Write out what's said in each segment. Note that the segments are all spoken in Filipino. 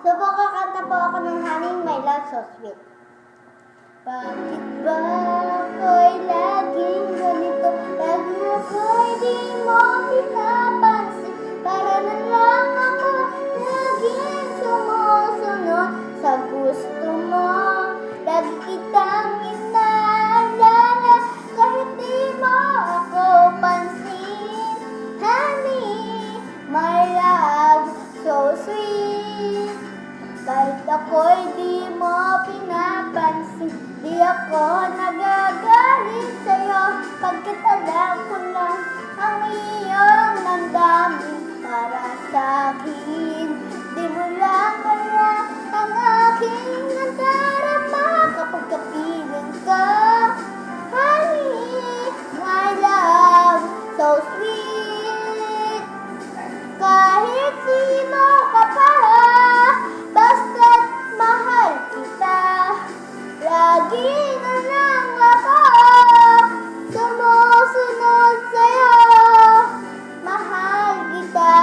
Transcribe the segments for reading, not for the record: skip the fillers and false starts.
So, kakanta po ako ng Honey, My Love, So Sweet. Bakit ba ako'y laging ganito? Lagi ako'y di mo pinapansin. Para na lang ako laging sumusunod sa gusto mo. Lagi kitang inaalala kahit di mo ako pansin. Honey, my love, so sweet. Kahit ako'y di mo pinapansin, di ako nagagalit sa'yo. Pagkat alam ko lang ang iyong damdamin para sa'kin. Di mo lang alam ang aking nadarama kapag kapiling ka. Honey, my love, so sweet. Kahit sino ka pa, basta't mahal kita. Lagi na lang ako sumusunod sa'yo. Mahal kita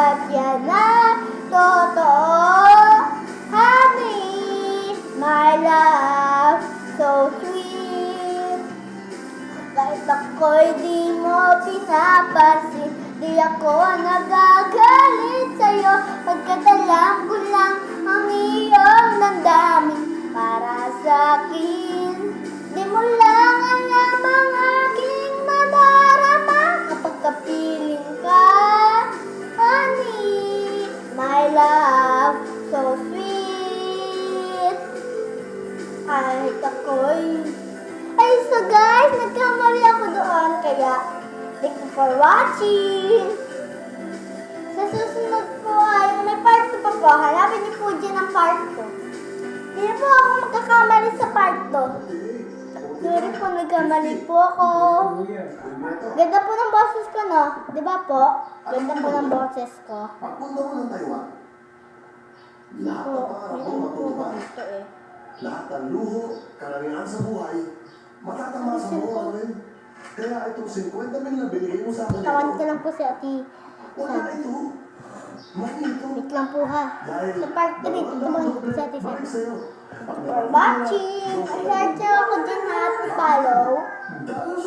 at yan ang totoo. Honey, my love, so sweet. Kahit ako'y di mo pinapansin, di ako nagagalit sa'yo. Pagkat alam ko lang ang iyong damdamin para sa'kin. Di mo lang alam ang aking nadarama kapag kapiling ka. Honey, my love, so sweet. Kahit ako'y... Ay, so guys, nagkamali ako doon, kaya thank you for watching. Sa susunod po ay may part 2 pa po. Hanapin niyo po dyan ang part 2. Hindi po ako magkakamali sa part 2. Sorry po, nagkamali po ako. Ganda po ng boses ko, no? Di ba po? Ganda po ng boses ko. Pagpunta mo ng Taiwan, lahat Po, ng pangarap may mo ano po matutupad. dito eh. Lahat ng luho, karamihan sa buhay, matatamasa mo ano rin. Kaya itong 50 mil na binigay mo sa akin Tawan ko lang po si Ate. wala ito. Mali ito. Wait lang po ha. Dahil Sa part 3, tutuman ko si Ate balik Seth. sa'yo. For watching. Share nyo ako dyan ha. Follow,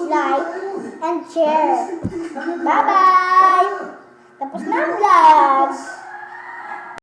like, and share. Bye-bye! Tapos na ang vlog!